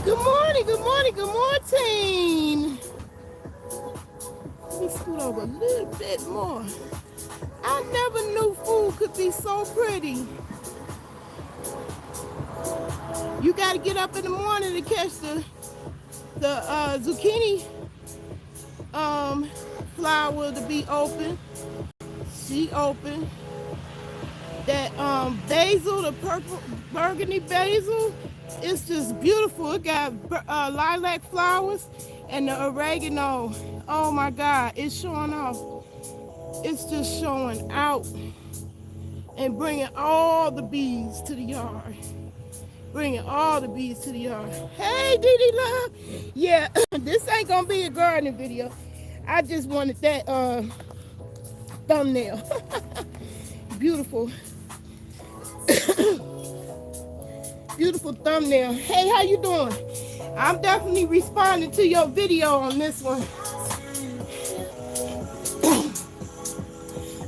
Good morning, good morning, good morning. Let me scoot over a little bit more. I never knew food could be so pretty. You got to get up in the morning to catch the zucchini flower to be open. She open. That basil, the purple burgundy basil, it's just beautiful. It got lilac flowers and the oregano. Oh my God, it's showing off. It's just showing out and bringing all the bees to the yard. Bringing all the bees to the yard. Hey, Dee Love. Yeah, this ain't gonna be a gardening video. I just wanted that thumbnail. Beautiful. Beautiful thumbnail. Hey, how you doing? I'm definitely responding to your video on this one.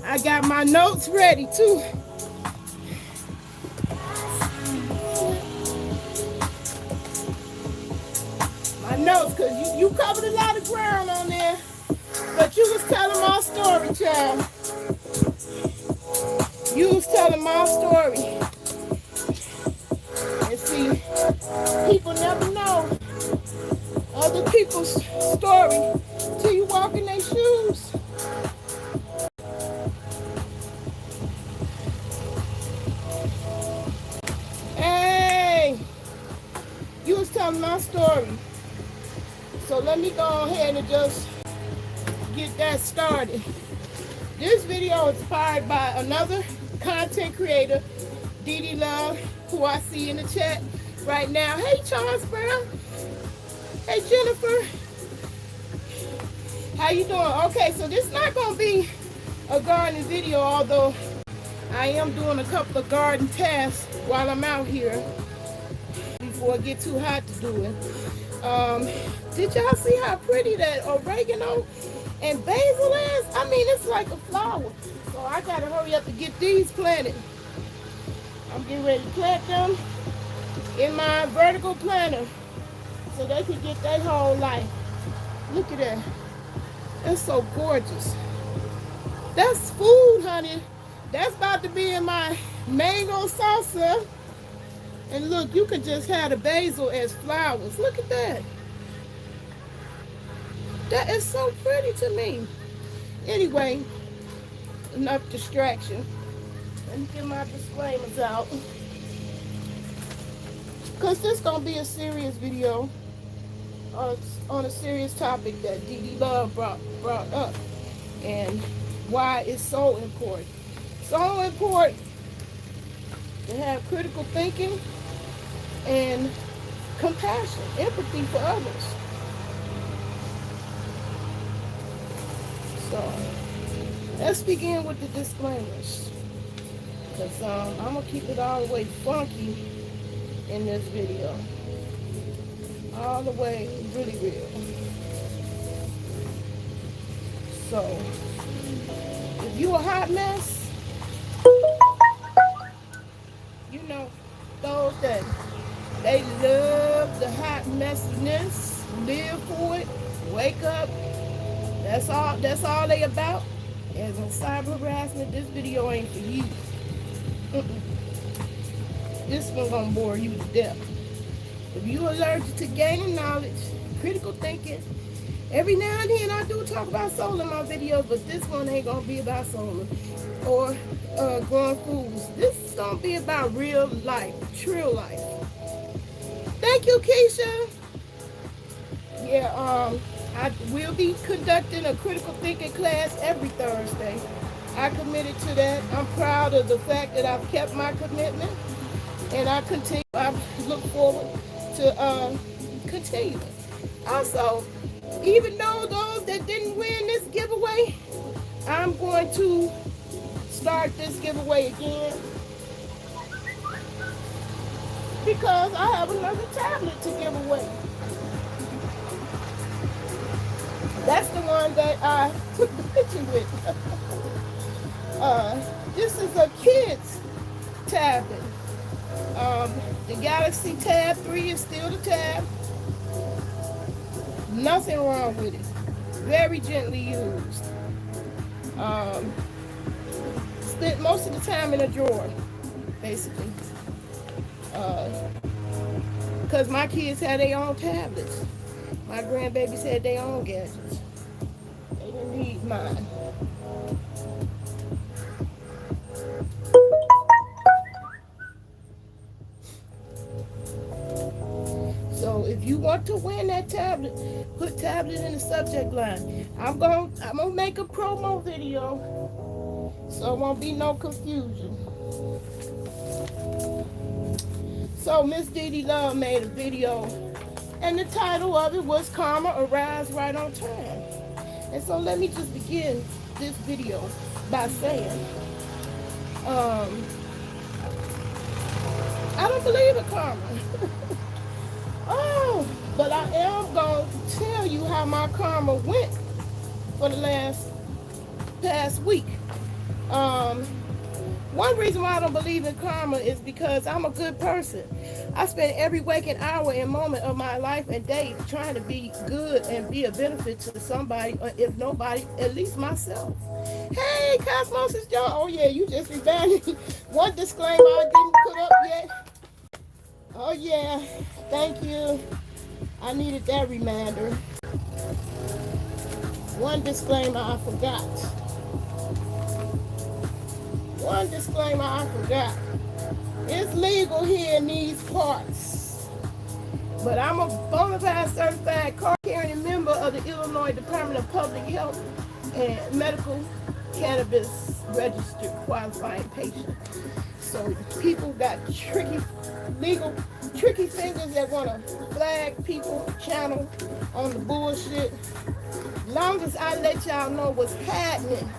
I got my notes ready too. My notes, cause you covered a lot of ground on there, but you was telling my story, child. You was telling my story. And see, people never know other people's story till you walk in their shoes. Hey, you was telling my story. So let me go ahead and just get that started. This video is inspired by another content creator, Dee Love, who I see in the chat right now. Hey, Charles Brown. Hey, Jennifer. How you doing? Okay, so this is not going to be a gardening video, although I am doing a couple of garden tasks while I'm out here before it gets too hot to do it. Did y'all see how pretty that oregano and basil is? I mean, it's like a flower. So I got to hurry up to get these planted. I'm getting ready to plant them in my vertical planter so they can get their whole life. Look at that. That's so gorgeous. That's food, honey. That's about to be in my mango salsa. And look, you could just have the basil as flowers. Look at that. That is so pretty to me. Anyway, enough distraction. Let me get my disclaimers out. Because this is going to be a serious video on a serious topic that Dee Love brought up. And why it's so important. So important to have critical thinking and compassion, empathy for others. So, let's begin with the disclaimers. Because I'm going to keep it all the way funky in this video. All the way really real. So, if you a hot mess, you know, those that they love the hot messiness, live for it, wake up. That's all they about. As in cyber harassment, this video ain't for you. This one gonna bore you to death. If you allergic to gaining knowledge, critical thinking, every now and then I do talk about solar in my videos, but this one ain't gonna be about solar or growing foods. This is gonna be about real life, true life. Thank you, Keisha. Yeah, I will be conducting a critical thinking class every Thursday. I committed to that. I'm proud of the fact that I've kept my commitment, and I look forward to continue. Also, even though those that didn't win this giveaway, I'm going to start this giveaway again because I have another tablet to give away. That's the one that I took the picture with. This is a kid's tablet. The Galaxy Tab 3 is still the tab. Nothing wrong with it. Very gently used. Spent most of the time in a drawer, basically. Because my kids had their own tablets. My grandbabies had their own gadgets. They didn't need mine. So if you want to win that tablet, put tablet in the subject line. I'm gonna make a promo video, so it won't be no confusion. So Miss Didi Love made a video, and the title of it was "Karma Arrives Right on Time." And so let me just begin this video by saying, I don't believe in karma. Oh, but I am going to tell you how my karma went for the past week. One reason why I don't believe in karma is because I'm a good person. I spend every waking hour and moment of my life and day trying to be good and be a benefit to somebody, or if nobody, at least myself. Hey, Cosmosis John. Oh yeah, you just rebounded. One disclaimer I didn't put up yet. Oh yeah, thank you. I needed that reminder. One disclaimer I forgot. One disclaimer I forgot. It's legal here in these parts. But I'm a bona fide certified card-carrying member of the Illinois Department of Public Health and Medical Cannabis Registered Qualifying Patient. So people got tricky fingers that want to flag people, channel on the bullshit. Long as I let y'all know what's happening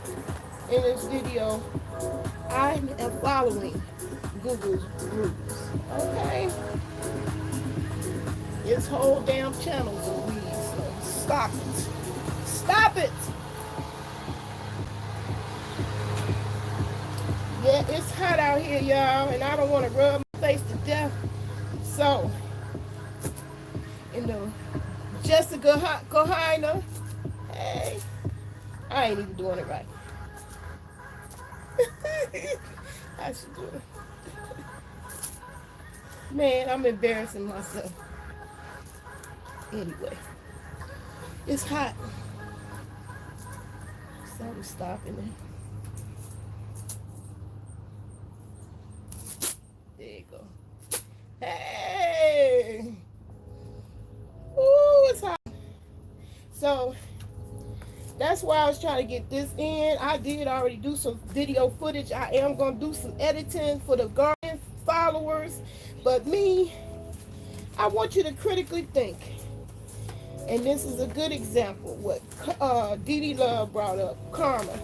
in this video, I am following Google's rules. Okay? This whole damn channel's a weed, so stop it. Stop it! Yeah, it's hot out here, y'all, and I don't want to rub my face to death. So, Jessica Kohina, hey, I ain't even doing it right. I should do it. Man, I'm embarrassing myself. Anyway, it's hot. So I'm stopping it. There you go. Hey! Ooh, it's hot. So, that's why I was trying to get this in. I did already do some video footage. I am going to do some editing for the Garden followers. But me, I want you to critically think. And this is a good example what Didi Love brought up, karma.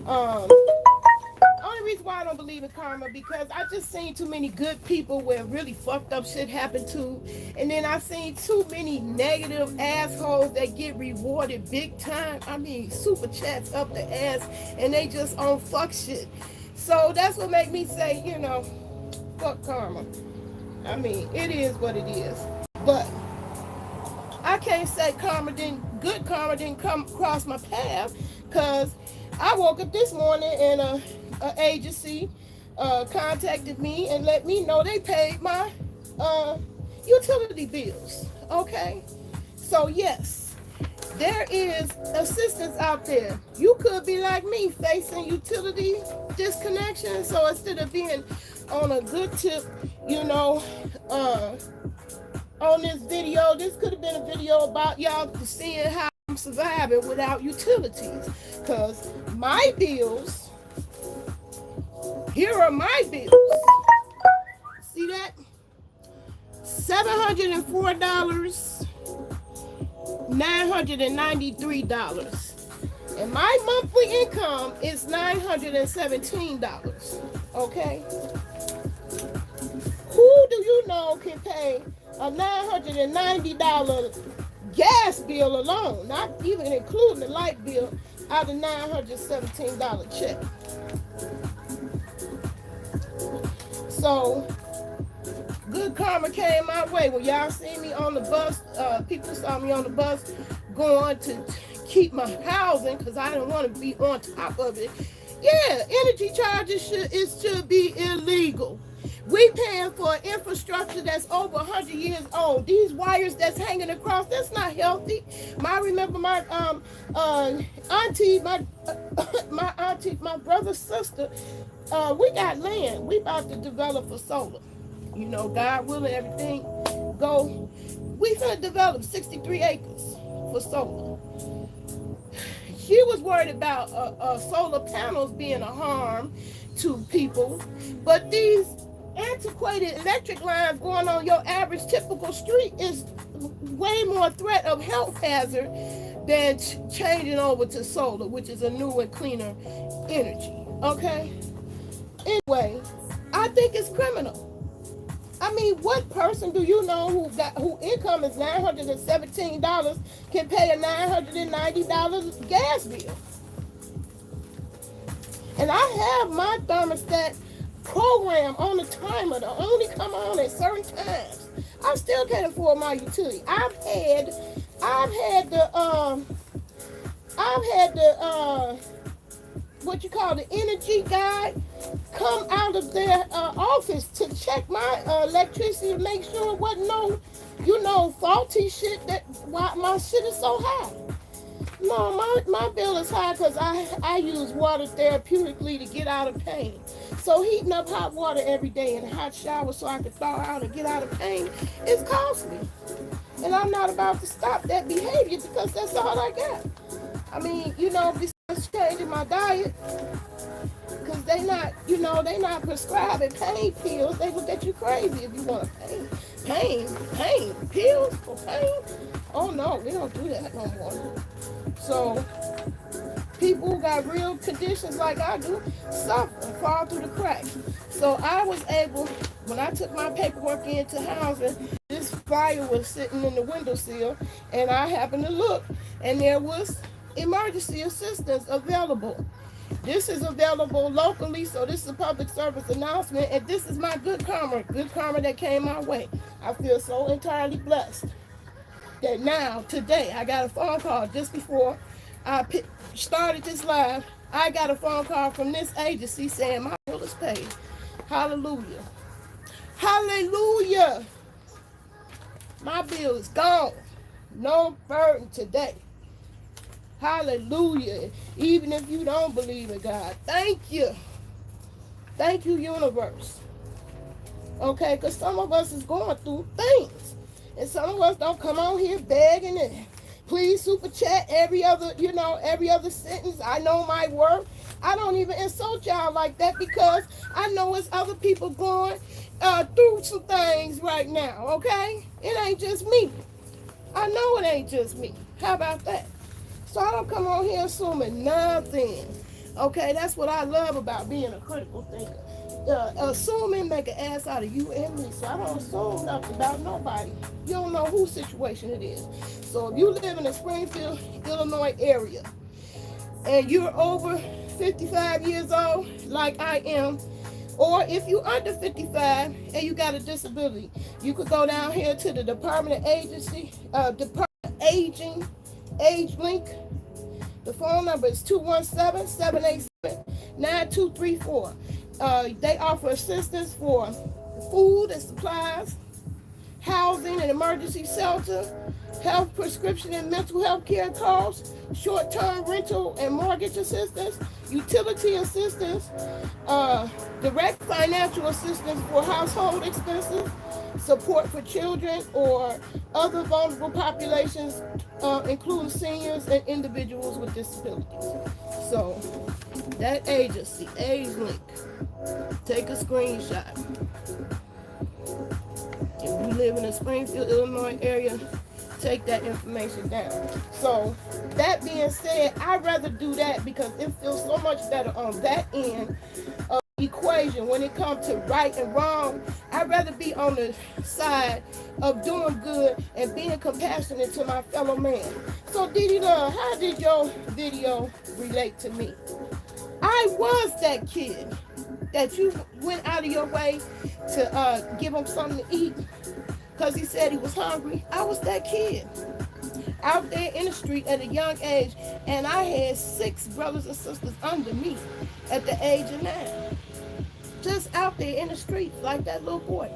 Only reason why I don't believe in karma, because I just seen too many good people where really fucked up shit happened to, and then I seen too many negative assholes that get rewarded big time. I mean, super chats up the ass, and they just on fuck shit. So that's what make me say, you know, fuck karma. I mean, it is what it is. But I can't say good karma didn't come across my path, because I woke up this morning and an agency contacted me and let me know they paid my utility bills. Okay? So yes, there is assistance out there. You could be like me, facing utility disconnection. So instead of being on a good tip, you know, on this video, this could have been a video about y'all seeing how I'm surviving without utilities. Because my bills, here are my bills. See that? $704, $993. And my monthly income is $917. Okay? Who do you know can pay a $990 gas bill alone, not even including the light bill, out of $917 check? So good karma came my way. When y'all see me on the bus, people saw me on the bus going to keep my housing because I didn't want to be on top of it. Yeah, energy charges should be illegal. We paying for infrastructure that's over 100 years old. These wires that's hanging across, that's not healthy. I remember my auntie, my auntie, my brother's sister, we got land. We about to develop for solar. You know, God willing, everything go. We finna develop 63 acres for solar. She was worried about solar panels being a harm to people, but these antiquated electric lines going on your average typical street is way more threat of health hazard than changing over to solar, which is a new and cleaner energy. Okay. Anyway, I think it's criminal. I mean, what person do you know who income is $917 can pay a $990 gas bill? And I have my thermostat program on the timer to only come on at certain times. I still can't afford my utility. I've had the what you call the energy guy come out of their office to check my electricity to make sure it wasn't no faulty shit, that why my shit is so high. No, my bill is high because I use water therapeutically to get out of pain. So heating up hot water every day and a hot shower so I can thaw out and get out of pain is costly. And I'm not about to stop that behavior because that's all I got. I mean, besides changing my diet, because they not prescribing pain pills. They look at you crazy if you want pain pills for pain. Oh no, we don't do that no more. So people who got real conditions like I do suffer and fall through the cracks. So I was able, when I took my paperwork into housing, this fire was sitting in the windowsill, and I happened to look, and there was emergency assistance available. This is available locally, so this is a public service announcement, and this is my good karma that came my way. I feel so entirely blessed that now, today, I got a phone call just before I started this live. I got a phone call from this agency saying my bill is paid. Hallelujah. Hallelujah. My bill is gone. No burden today. Hallelujah. Even if you don't believe in God, thank you. Thank you, universe. Okay, because some of us is going through things. And some of us don't come on here begging and please super chat every other sentence. I know my worth. I don't even insult y'all like that because I know it's other people going through some things right now, okay? It ain't just me. I know it ain't just me. How about that? So I don't come on here assuming nothing. Okay, that's what I love about being a critical thinker. Assuming make an ass out of you and me. So I don't assume nothing about nobody. You don't know whose situation it is. So if you live in the Springfield, Illinois area, and you're over 55 years old, like I am, or if you're under 55 and you got a disability, you could go down here to the Department of Aging, Age Link. The phone number is 217-787-9234. They offer assistance for food and supplies, housing and emergency shelter, health, prescription and mental health care costs, short-term rental and mortgage assistance, utility assistance, direct financial assistance for household expenses, support for children or other vulnerable populations, including seniors and individuals with disabilities. So that agency, Age Link, take a screenshot. If you live in the Springfield, Illinois area, take that information down. So that being said, I'd rather do that because it feels so much better on that end of the equation when it comes to right and wrong. I'd rather be on the side of doing good and being compassionate to my fellow man. So Didi Love, how did your video relate to me? I was that kid that you went out of your way to give him something to eat because he said he was hungry. I was that kid out there in the street at a young age, and I had 6 brothers and sisters under me at the age of 9. Just out there in the street like that little boy.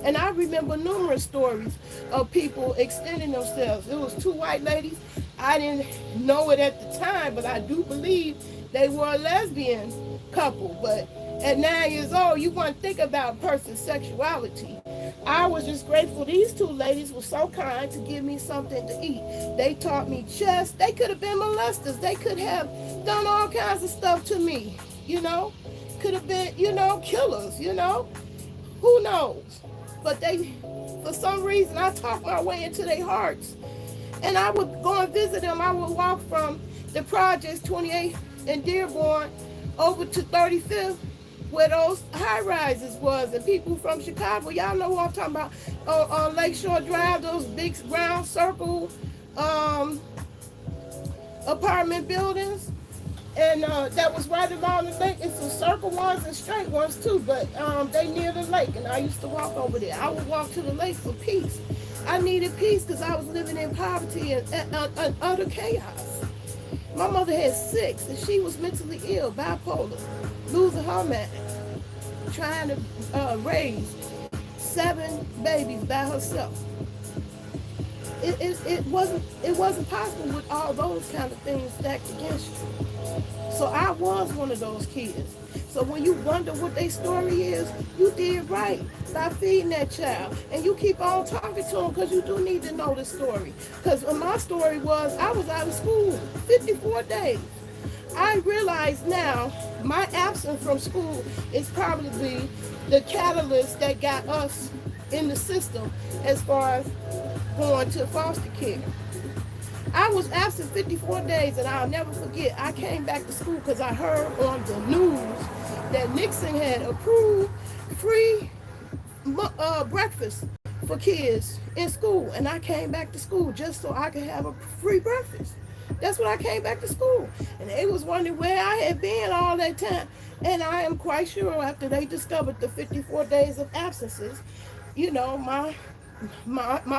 And I remember numerous stories of people extending themselves. It was 2 white ladies. I didn't know it at the time, but I do believe they were a lesbian couple. But at 9 years old, you want to think about a person's sexuality. I was just grateful these 2 ladies were so kind to give me something to eat. They taught me chess. They could have been molesters. They could have done all kinds of stuff to me, you know. Could have been, you know, killers, you know. Who knows? But they, for some reason, I talked my way into their hearts. And I would go and visit them. I would walk from the projects 28 in Dearborn over to 35th, where those high rises was, and people from Chicago, y'all know what I'm talking about, on Lakeshore Drive, those big round circle apartment buildings, and that was right along the lake. It's some circle ones and straight ones too, but they near the lake, and I used to walk over there. I would walk to the lake for peace. I needed peace because I was living in poverty and utter chaos. My mother had 6, and she was mentally ill, bipolar, losing her man, trying to raise 7 babies by herself. It wasn't possible with all those kind of things stacked against you. So I was one of those kids. So when you wonder what their story is, you did right by feeding that child. And you keep on talking to them because you do need to know the story. Because my story was, I was out of school 54 days. I realize now my absence from school is probably the catalyst that got us in the system as far as going to foster care. I was absent 54 days, and I'll never forget, I came back to school because I heard on the news that Nixon had approved free breakfast for kids in school, and I came back to school just so I could have a free breakfast. That's when I came back to school, and they was wondering where I had been all that time, and I am quite sure after they discovered the 54 days of absences, you know, my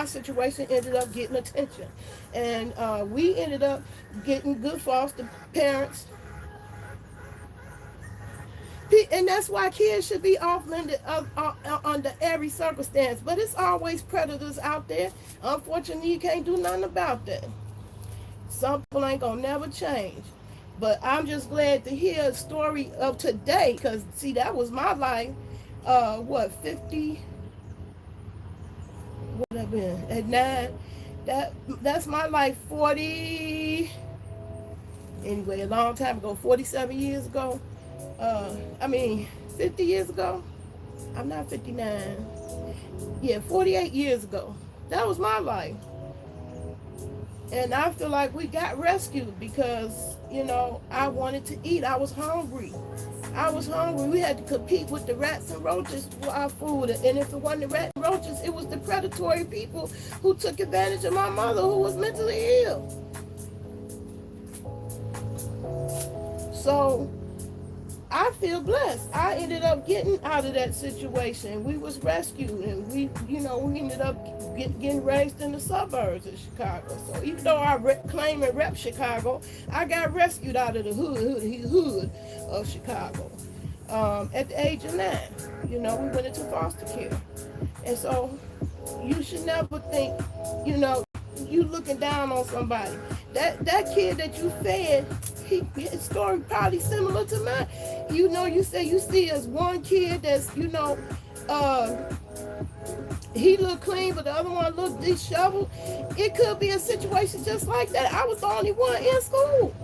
situation ended up getting attention, and we ended up getting good foster parents. And that's why kids should be off under every circumstance, but it's always predators out there. Unfortunately, you can't do nothing about that. Some people ain't gonna never change. But I'm just glad to hear a story of today, because see, that was my life 50, what I've been at 9, that's my life 40, anyway, a long time ago, 47 years ago, 50 years ago. I'm not 59. Yeah, 48 years ago. That was my life. And I feel like we got rescued because, you know, I wanted to eat. I was hungry. We had to compete with the rats and roaches for our food. And if it wasn't the rats and roaches, it was the predatory people who took advantage of my mother, who was mentally ill. So I feel blessed. I ended up getting out of that situation. We was rescued, and we ended up getting raised in the suburbs of Chicago. So even though I claim and rep Chicago, I got rescued out of the hood of Chicago at the age of 9. You know, we went into foster care. And so you should never think, you know, you looking down on somebody. That kid that you fed, his story probably similar to mine. You know, you say you see as one kid that's, you know, he look clean, but the other one look disheveled. It could be a situation just like that. I was the only one in school.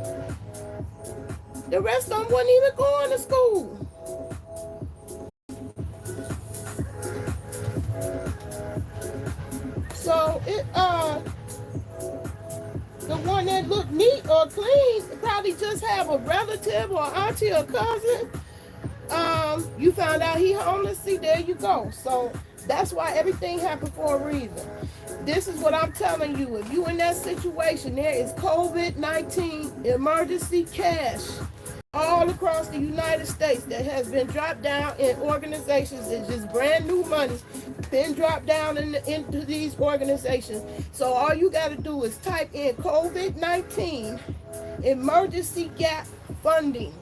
The rest of them wasn't even going to school. So the one that looked neat or clean probably just have a relative or auntie or cousin. You found out he homeless. See, there you go. So that's why everything happened for a reason. This is what I'm telling you. If you in that situation, there is COVID-19 emergency cash all across the United States that has been dropped down in organizations. It's just brand new money been dropped down into these organizations. So all you got to do is type in COVID-19 emergency gap funding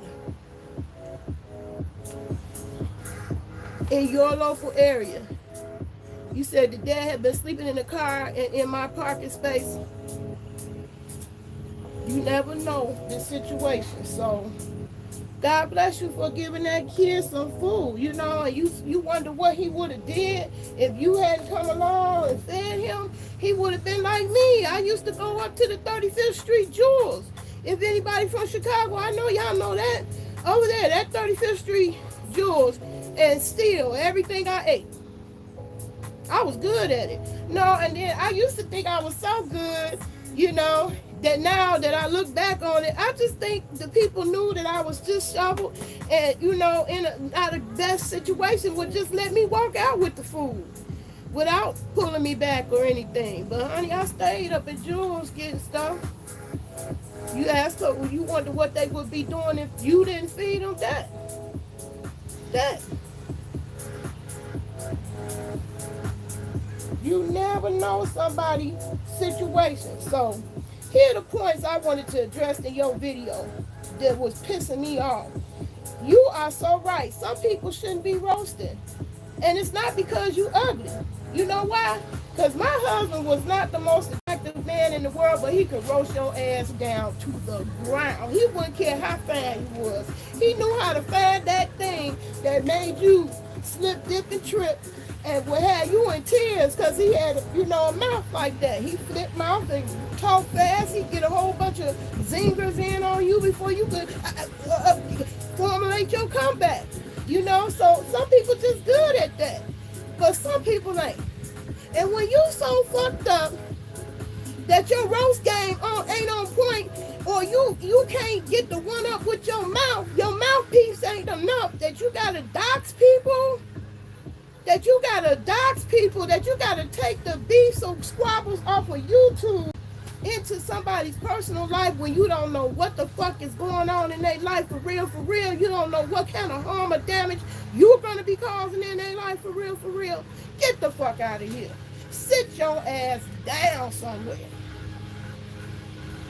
in your local area. You said the dad had been sleeping in the car and in my parking space. You never know the situation. So God bless you for giving that kid some food, you know, and you wonder what he would have did if you hadn't come along and fed him. He would have been like me. I used to go up to the 35th Street Jewels. If anybody from Chicago, I know y'all know that. Over there, that 35th Street Jewels, and steal everything I ate. I was good at it. No, and then I used to think I was so good, you know, that now that I look back on it, I just think the people knew that I was just shoveled and, you know, not the best situation would just let me walk out with the food without pulling me back or anything. But honey, I stayed up at Jewel's getting stuff. You asked her, you wonder what they would be doing if you didn't feed them that. You never know somebody's situation. So here are the points I wanted to address in your video that was pissing me off. You are so right. Some people shouldn't be roasted. And it's not because you ugly. You know why? Because my husband was not the most attractive man in the world, but he could roast your ass down to the ground. He wouldn't care how fat he was. He knew how to find that thing that made you slip, dip, and trip and would have you in tears because he had, you know, a mouth like that. He flipped mouth and talk fast. He'd get a whole bunch of zingers in on you before you could formulate your comeback. You know, so some people just good at that, but some people ain't. And when you so fucked up that your roast game ain't on point, or you can't get the one up with your mouthpiece ain't enough, that you gotta dox people, that you gotta take the beefs or squabbles off of YouTube into somebody's personal life when you don't know what the fuck is going on in their life for real. You don't know what kind of harm or damage you're gonna be causing in their life for real. Get the fuck out of here. Sit your ass down somewhere.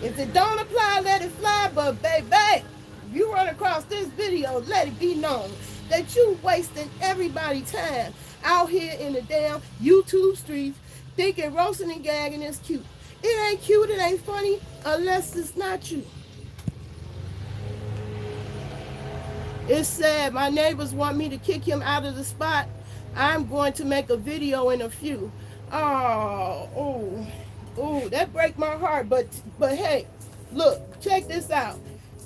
If it don't apply, let it fly, but baby, if you run across this video, let it be known that you wasting everybody's time out here in the damn YouTube streets thinking roasting and gagging is cute. It ain't cute, it ain't funny, unless it's not you. It's sad. My neighbors want me to kick him out of the spot. I'm going to make a video in a few. Oh, that break my heart. But hey, look, check this out.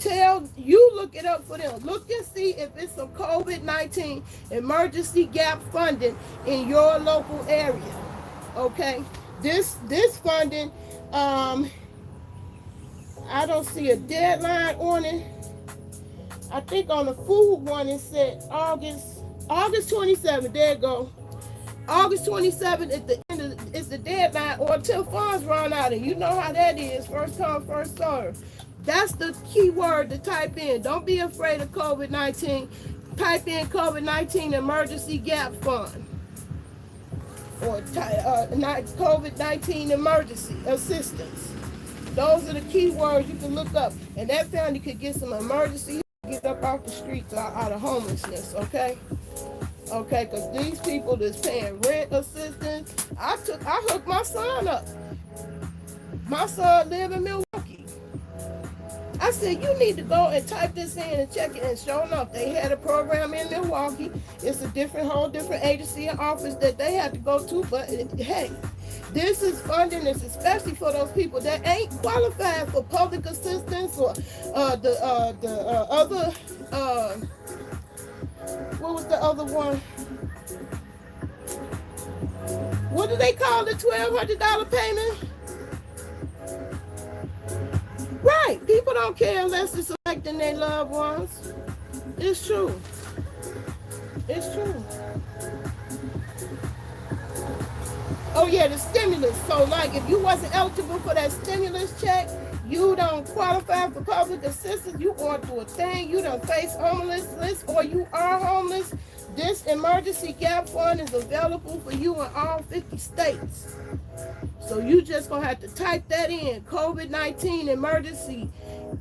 Look it up for them. Look and see if it's some COVID-19 emergency gap funding in your local area. Okay, this funding, I don't see a deadline on it. I think on the food one it said August 27th. There you go. August 27th is the end of, is the deadline, or until funds run out, and you know how that is. First come, first serve. That's the key word to type in. Don't be afraid of COVID-19. Type in COVID-19 emergency gap fund, or COVID-19 emergency assistance. Those are the key words you can look up, and that family could get some emergency, get up off the streets out of homelessness. Okay, because these people that's paying rent assistance, I hooked my son up. My son live in Milwaukee. I said, you need to go and type this in and check it. And sure enough, they had a program in Milwaukee. It's a whole different agency and office that they have to go to. But hey, this is funding. It's especially for those people that ain't qualified for public assistance or the other. What was the other one? What do they call the $1,200 payment? Right. People don't care unless it's affecting their loved ones. It's true. It's true. Oh yeah, the stimulus. So like if you wasn't eligible for that stimulus check, you don't qualify for public assistance, you going through a thing, you don't face homelessness, or you are homeless, this emergency gap fund is available for you in all 50 states. So you just gonna have to type that in, COVID-19 emergency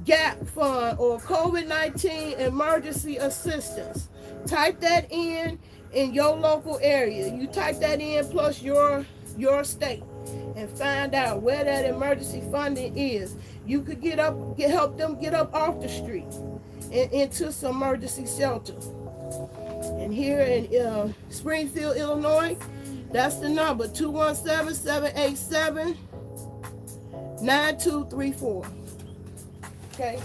gap fund or COVID-19 emergency assistance. Type that in your local area. You type that in plus your state and find out where that emergency funding is. You could help them get up off the street and into some emergency shelter. And here in Springfield, Illinois, that's the number, 217-787-9234. Okay,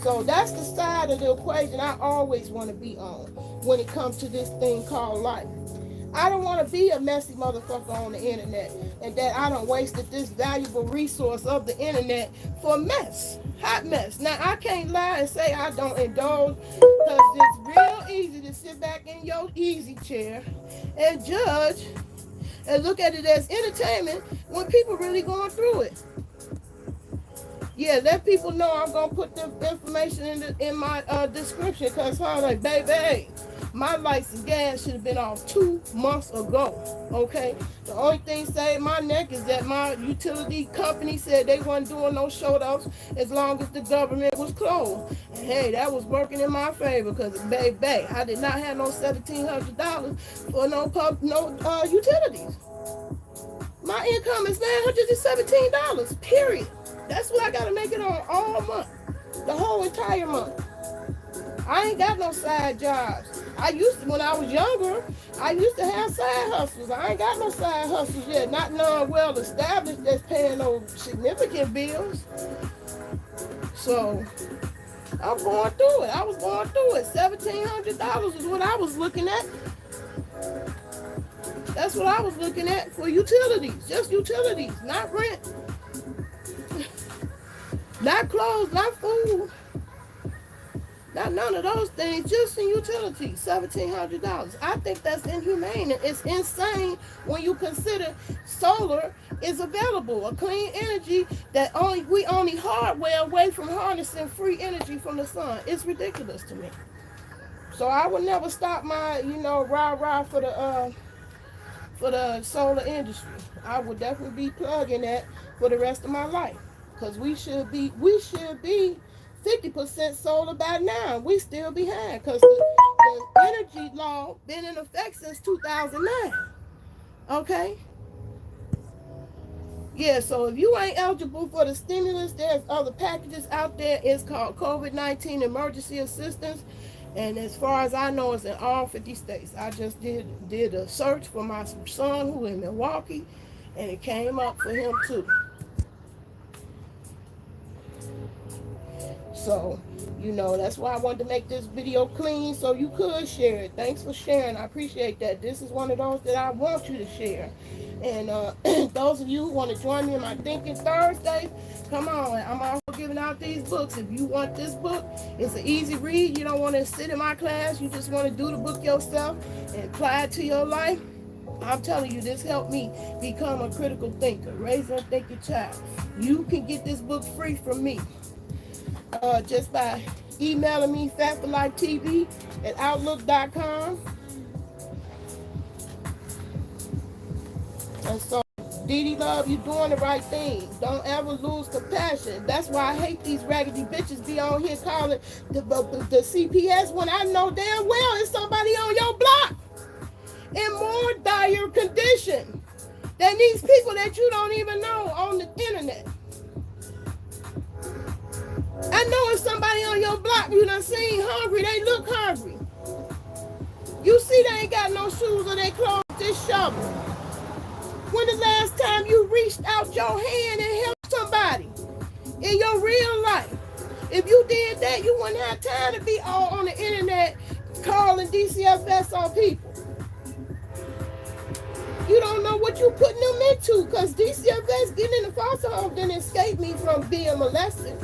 so that's the side of the equation I always want to be on when it comes to this thing called life. I don't want to be a messy motherfucker on the internet, and that I don't wasted this valuable resource of the internet for a mess, hot mess. Now, I can't lie and say I don't indulge, because it's real easy to sit back in your easy chair and judge and look at it as entertainment when people really going through it. Yeah, let people know I'm going to put the information in my description, because I'm like, baby, my lights and gas should have been off 2 months ago, okay? The only thing saved my neck is that my utility company said they wasn't doing no shut-offs as long as the government was closed. And hey, that was working in my favor, because, baby, I did not have no $1,700 for no utilities. My income is $917, period. That's what I got to make it on all month, the whole entire month. I ain't got no side jobs. When I was younger, I used to have side hustles. I ain't got no side hustles yet, not none well established that's paying no significant bills. So I'm going through it. I was going through it. $1,700 is what I was looking at. That's what I was looking at for utilities, just utilities, not rent. Not clothes, not food, not none of those things, just in utilities, $1,700. I think that's inhumane. It's insane when you consider solar is available, a clean energy that we only hardware away from harnessing free energy from the sun. It's ridiculous to me. So I would never stop my, rah-rah for the solar industry. I would definitely be plugging that for the rest of my life. Because we should be 50% solar by now. We still behind, because the energy law been in effect since 2009. Okay? Yeah, so if you ain't eligible for the stimulus, there's other packages out there. It's called COVID-19 emergency assistance. And as far as I know, it's in all 50 states. I just did a search for my son who in Milwaukee, and it came up for him too. So, that's why I wanted to make this video clean so you could share it. Thanks for sharing. I appreciate that. This is one of those that I want you to share. And those of you who want to join me in my Thinking Thursday, come on. I'm also giving out these books. If you want this book, it's an easy read. You don't want to sit in my class. You just want to do the book yourself and apply it to your life. I'm telling you, this helped me become a critical thinker. Raise and Think Your Child. You can get this book free from me. Just by emailing me fatforlifetv@outlook.com. And so, Dee Love, you doing the right thing. Don't ever lose compassion. That's why I hate these raggedy bitches be on here calling the CPS when I know damn well it's somebody on your block in more dire condition than these people that you don't even know on the internet. I know it's somebody on your block you done seen hungry. They look hungry. You see they ain't got no shoes or they clothes this shovel. When the last time you reached out your hand and helped somebody in your real life? If you did that, you wouldn't have time to be all on the internet calling DCFS on people. You don't know what you're putting them into, because DCFS getting in the foster home didn't escape me from being molested.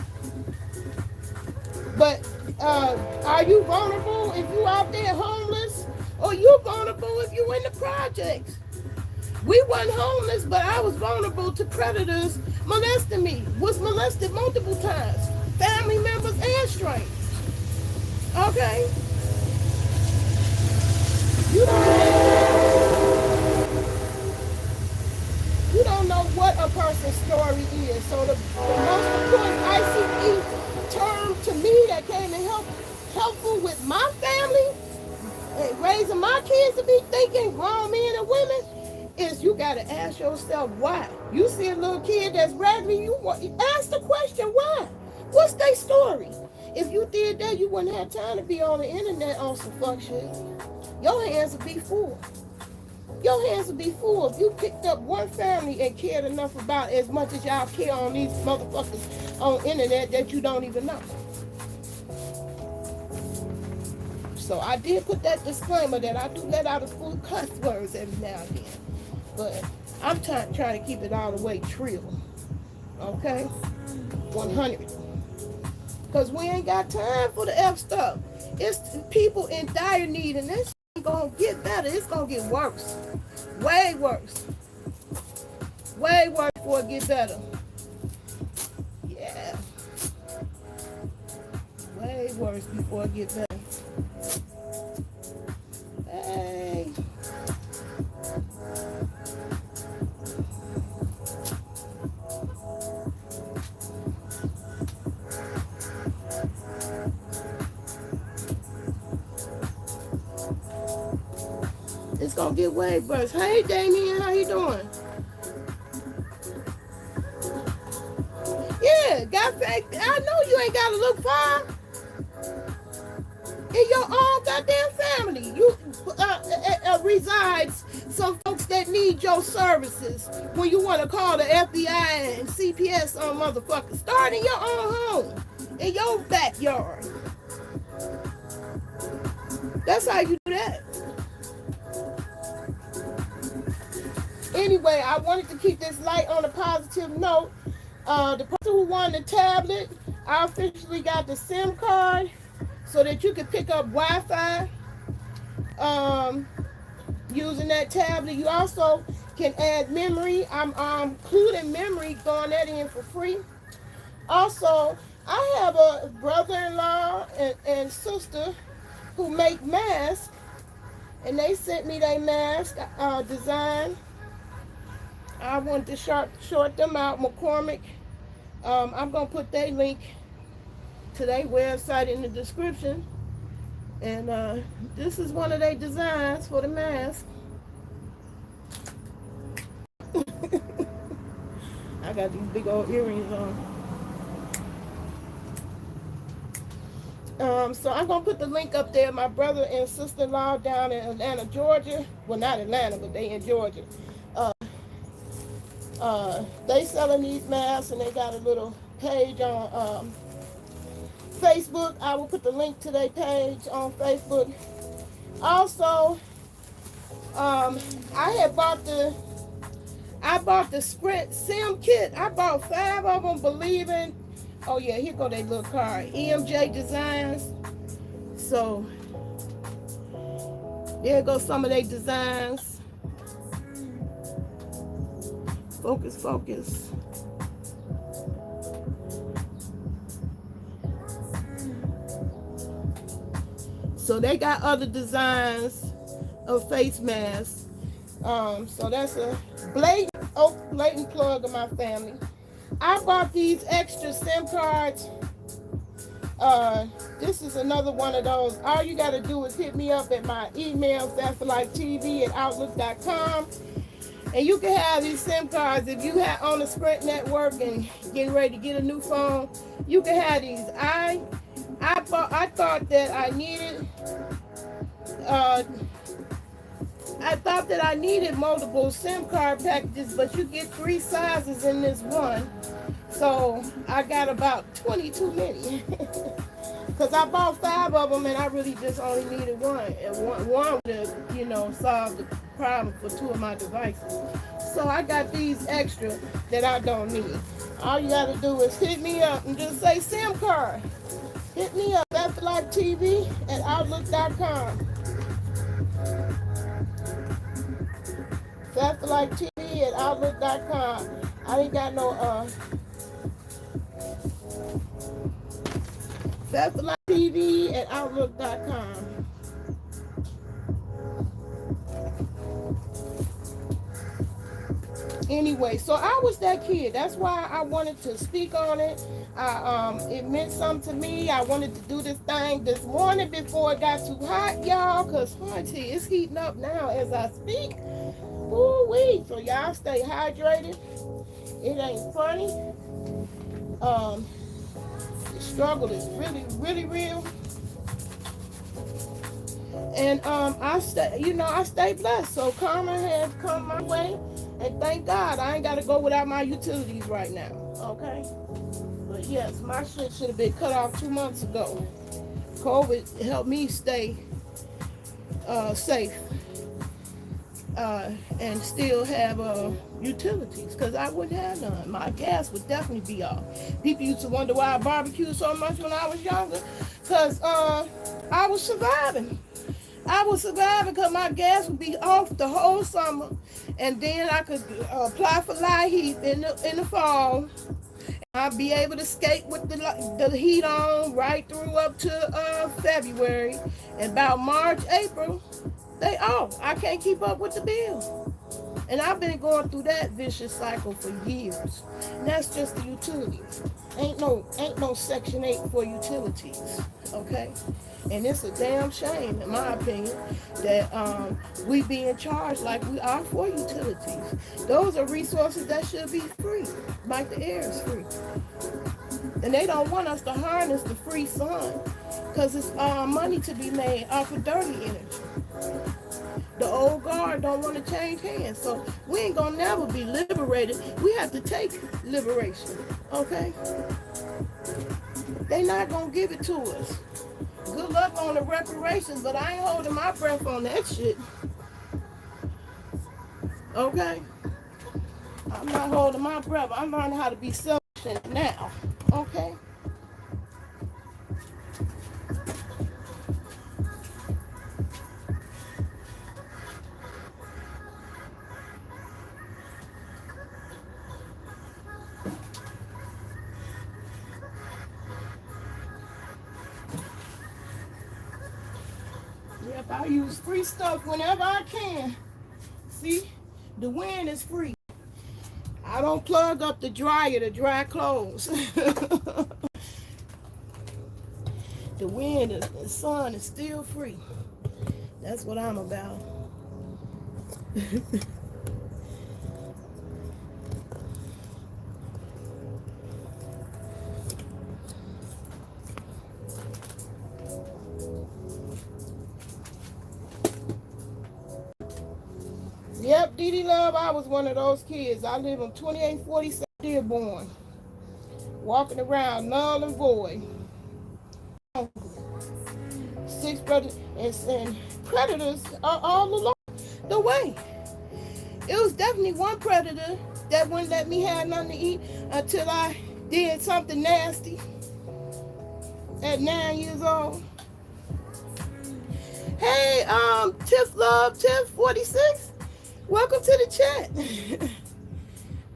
But are you vulnerable if you out there homeless? Or you vulnerable if you in the projects? We weren't homeless, but I was vulnerable to predators molesting me. Was molested multiple times. Family members and strangers. Okay? You don't know what a person's story is. So the most important ICP term to me that came in helpful with my family and raising my kids to be thinking, grown men and women, is you got to ask yourself why. You see a little kid that's raggedy, you ask the question why. What's their story? If you did that, you wouldn't have time to be on the internet on some fuck shit. Your hands would be full. Your hands would be full if you picked up one family and cared enough about as much as y'all care on these motherfuckers on internet that you don't even know. So I did put that disclaimer that I do let out a few cuss words every now and then. But I'm trying to keep it all the way trill. Okay? 100. Because we ain't got time for the F stuff. It's people in dire need, and this ain't gonna get better. It's gonna get worse. Way worse. Way worse before it get better. Yeah. Way worse before it get better. Hey. It's gonna get way worse. Hey, Damien, how you doing? Yeah, I know you ain't gotta look far. In your own goddamn family, you resides some folks that need your services. When you want to call the FBI and CPS on motherfuckers, start in your own home, in your backyard. That's how you do that. Anyway, I wanted to keep this light on a positive note. The person who won the tablet, I officially got the SIM card so that you can pick up Wi-Fi using that tablet. You also can add memory. I'm including memory, throwing that in for free. Also, I have a brother-in-law and sister who make masks, and they sent me their mask design. I wanted to short them out, McCormick. I'm going to put their link to their website in the description. And this is one of their designs for the mask. I got these big old earrings on. So I'm going to put the link up there. My brother and sister-in-law down in Atlanta, Georgia. Well, not Atlanta, but they in Georgia. They selling these masks, and they got a little page on Facebook. I will put the link to their page on Facebook. Also, I bought the Sprint SIM kit. I bought 5 of them, believing. Oh yeah, here go their little card. EMJ Designs. So there goes some of their designs. Focus. So they got other designs of face masks. So that's a blatant plug of my family. I bought these extra SIM cards. This is another one of those. All you got to do is hit me up at my email, thatforlifetv@outlook.com. And you can have these SIM cards if you have on the Sprint network and getting ready to get a new phone. You can have these. I thought that I needed multiple SIM card packages, but you get 3 sizes in this one. So I got about 22 many. Because I bought 5 of them and I really just only needed one. And one to, solve the problem for 2 of my devices. So I got these extra that I don't need. All you got to do is hit me up and just say SIM card. Hit me up, thatforlifetv@outlook.com. Faster Life TV at Outlook.com. I ain't got no Faster Life TV at Outlook.com. Anyway, so I was that kid. That's why I wanted to speak on it. It meant something to me. I wanted to do this thing this morning before it got too hot, y'all, because auntie, it's heating up now as I speak. Ooh-wee. So y'all stay hydrated. It ain't funny. The struggle is really, really real. And I stay blessed. So karma has come my way. And thank God I ain't got to go without my utilities right now, okay? But yes, my shit should have been cut off 2 months ago. COVID helped me stay safe and still have utilities, because I wouldn't have none. My gas would definitely be off. People used to wonder why I barbecued so much when I was younger, because I was surviving. I was surviving because my gas would be off the whole summer, and then I could apply for light heat in the fall. I'd be able to skate with the heat on right through up to February. And about March, April, they off. I can't keep up with the bill. And I've been going through that vicious cycle for years. And that's just the utilities. Ain't no Section 8 for utilities, okay? And it's a damn shame, in my opinion, that we being charged like we are for utilities. Those are resources that should be free, like the air is free. And they don't want us to harness the free sun, because it's money to be made off of dirty energy. The old guard don't want to change hands, so we ain't gonna never be liberated. We have to take liberation, okay? They not gonna give it to us. Good luck on the reparations, but I ain't holding my breath on that shit. Okay? I'm not holding my breath. I'm learning how to be selfish now. Okay? Yep, I use free stuff whenever I can. See? The wind is free. I don't plug up the dryer to dry clothes. The wind and the sun is still free. That's what I'm about. Yep, Dee Dee Love, I was one of those kids. I live on 2847 Dearborn. Walking around null and void. 6 brothers and predators are all along the way. It was definitely one predator that wouldn't let me have nothing to eat until I did something nasty at 9 years old. Hey, Tiff Love, Tiff 46. Welcome to the chat.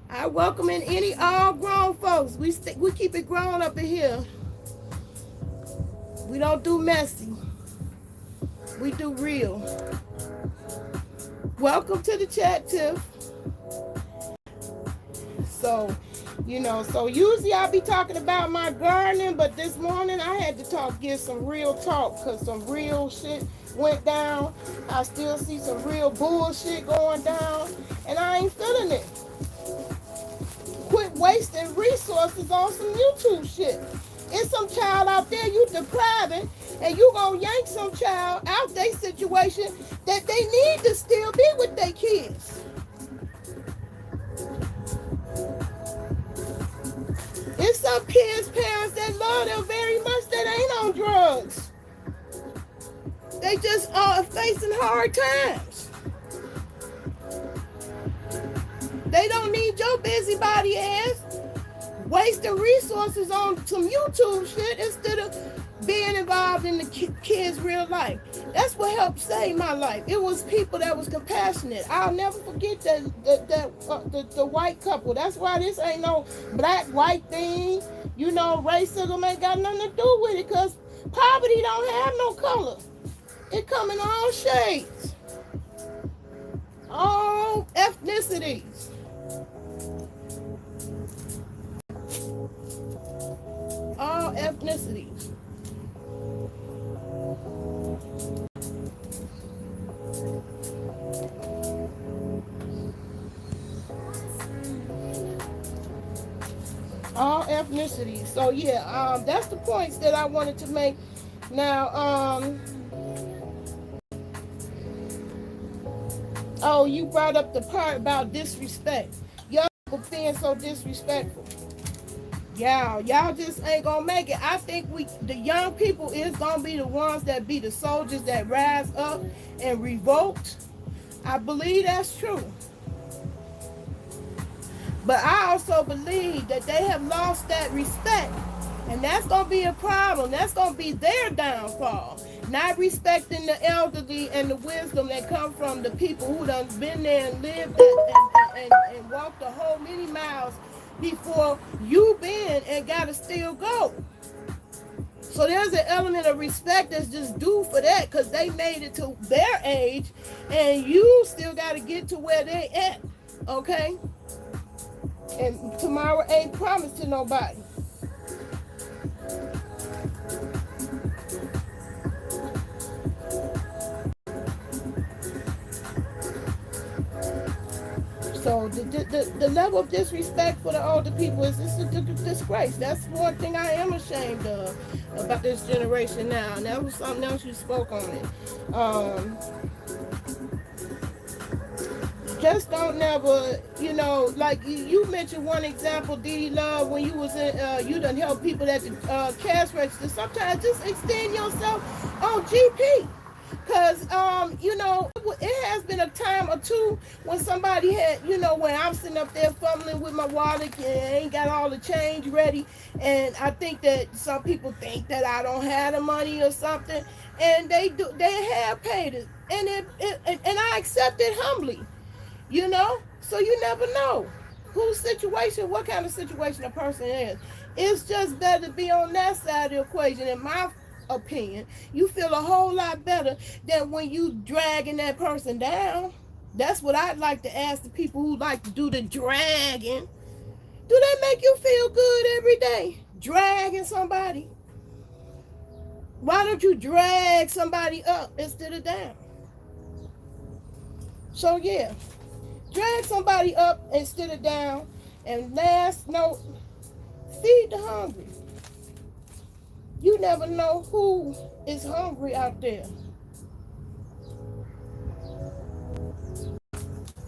I welcome in any all grown folks. We keep it grown up in here. We don't do messy. We do real. Welcome to the chat, Tiff. So, so usually I'll be talking about my gardening, but this morning I had to give some real talk, because some real shit went down. I still see some real bullshit going down, and I ain't feeling it. Quit wasting resources on some YouTube shit. It's some child out there you depriving, and you gonna yank some child out their situation that they need to still be with their kids. It's some kids' parents that love them very much that ain't on drugs. They just are facing hard times. They don't need your busybody ass wasting resources on some YouTube shit instead of being involved in the kids' real life. That's what helped save my life. It was people that was compassionate. I'll never forget the white couple. That's why this ain't no black white thing. You know, racism ain't got nothing to do with it, because poverty don't have no color. It come in all shades, all ethnicities. All ethnicities. All ethnicities. So yeah, that's the points that I wanted to make. Now, oh, you brought up the part about disrespect. Young people being so disrespectful. Y'all just ain't gonna make it. I think the young people is gonna be the ones that be the soldiers that rise up and revolt. I believe that's true. But I also believe that they have lost that respect. And that's going to be a problem. That's going to be their downfall. Not respecting the elderly and the wisdom that come from the people who done been there and lived and walked the whole many miles before you been and got to still go. So there's an element of respect that's just due for that, because they made it to their age and you still got to get to where they at. Okay? And tomorrow ain't promised to nobody. So the level of disrespect for the older people is a disgrace. That's one thing I am ashamed of about this generation now. And that was something else you spoke on it. Just don't never, you know, like you mentioned one example, Dee Love, when you was in, you done help people at the cash register. Sometimes just extend yourself on GP. Because, you know, it has been a time or two when somebody had, you know, when I'm sitting up there fumbling with my wallet and ain't got all the change ready. And I think that some people think that I don't have the money or something. And they have paid it. And I accept it humbly. You know, so you never know whose situation, what kind of situation a person is. It's just better to be on that side of the equation, in my opinion. You feel a whole lot better than when you dragging that person down. That's what I'd like to ask the people who like to do the dragging. Do they make you feel good every day? Dragging somebody? Why don't you drag somebody up instead of down? So yeah. Drag somebody up instead of down. And last note, feed the hungry. You never know who is hungry out there.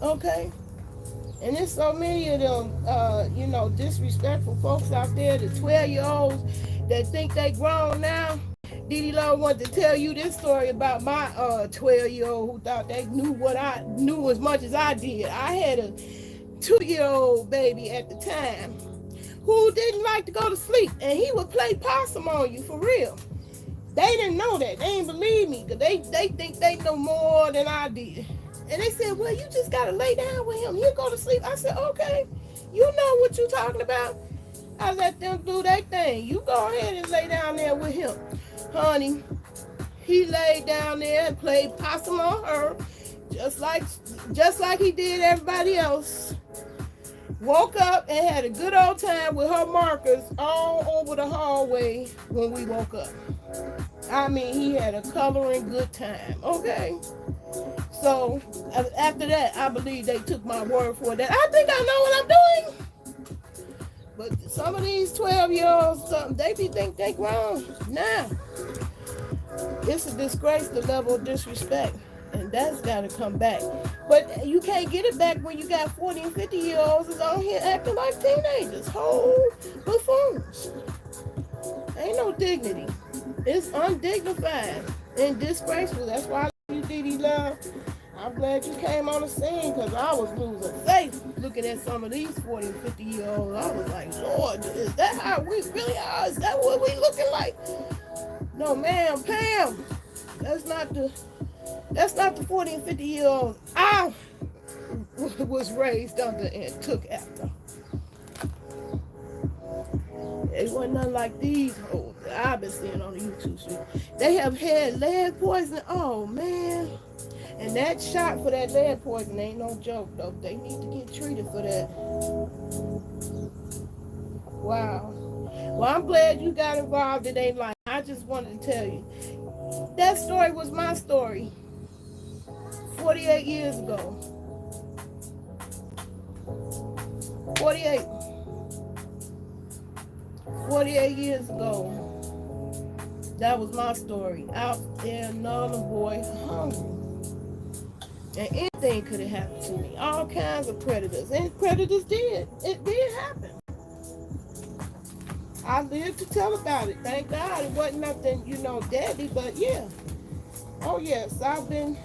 Okay? And there's so many of them, you know, disrespectful folks out there, the 12-year-olds that think they grown now. Dee Love wanted to tell you this story about my 12-year-old who thought they knew what I knew as much as I did. I had a 2-year-old baby at the time who didn't like to go to sleep, and he would play possum on you for real. They didn't know that. They didn't believe me, because they think they know more than I did. And they said, well, you just got to lay down with him. He'll go to sleep. I said, okay, you know what you're talking about. I let them do their thing. You go ahead and lay down there with him. Honey, he laid down there and played possum on her, just like he did everybody else. Woke up and had a good old time with her markers all over the hallway when we woke up. I mean, he had a coloring good time, okay? So, after that, I believe they took my word for that. I think I know what I'm doing. But some of these 12-year-olds, they think they grown. Nah. It's a disgrace, the level of disrespect. And that's got to come back. But you can't get it back when you got 40 and 50-year-olds is on here acting like teenagers. Whole buffoons. Ain't no dignity. It's undignified and disgraceful. That's why I love you, Dee Love. I'm glad you came on the scene, because I was losing faith looking at some of these 40 and 50-year-olds. I was like, Lord, is that how we really are? Is that what we looking like? No, ma'am, Pam. That's not the 40 and 50-year-old I was raised under and took after. It wasn't nothing like these hoes that I've been seeing on the YouTube street. They have had lead poison. Oh, man. And that shot for that lead poison ain't no joke, though. They need to get treated for that. Wow. Well, I'm glad you got involved in their life. I just wanted to tell you. That story was my story 48 years ago. 48 years ago. That was my story. Out there, another boy hungry. And anything could have happened to me. All kinds of predators. And predators did. It did happen. I lived to tell about it. Thank God it wasn't nothing, deadly, but yeah. Oh yes, I've been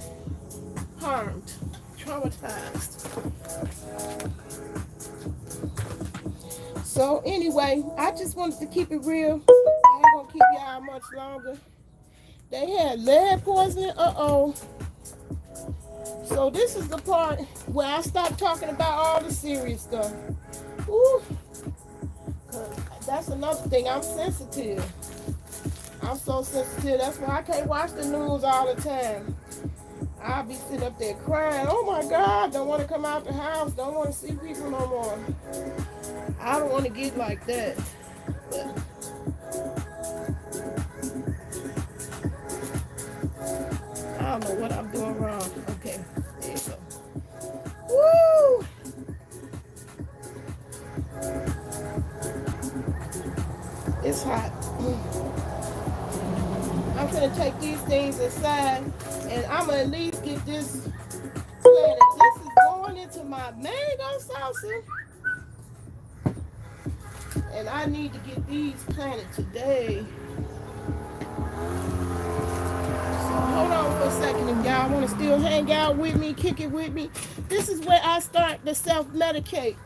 harmed, traumatized. So anyway, I just wanted to keep it real. I ain't gonna keep y'all much longer. They had lead poisoning. So this is the part where I stopped talking about all the serious stuff. Ooh. That's another thing. I'm sensitive. I'm so sensitive. That's why I can't watch the news all the time. I'll be sitting up there crying. Oh my God, don't want to come out the house. Don't want to see people no more. I don't want to get like that. But I don't know what I'm doing wrong. Okay, there you go. Woo! It's hot. I'm gonna take these things inside, and I'm gonna at least get this planted. This is going into my mango salsa, and I need to get these planted today. So hold on for a second, if y'all want to still hang out with me, kick it with me. This is where I start to self-medicate.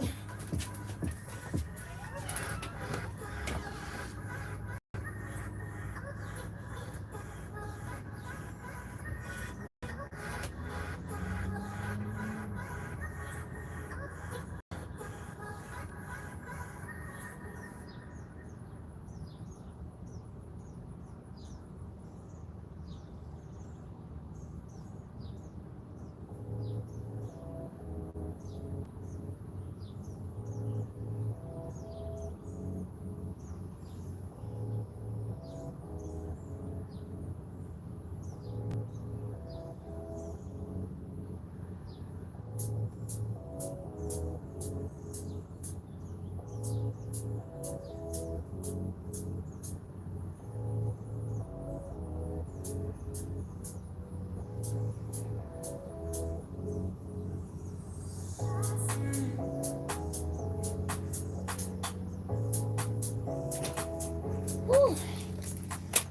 Whew.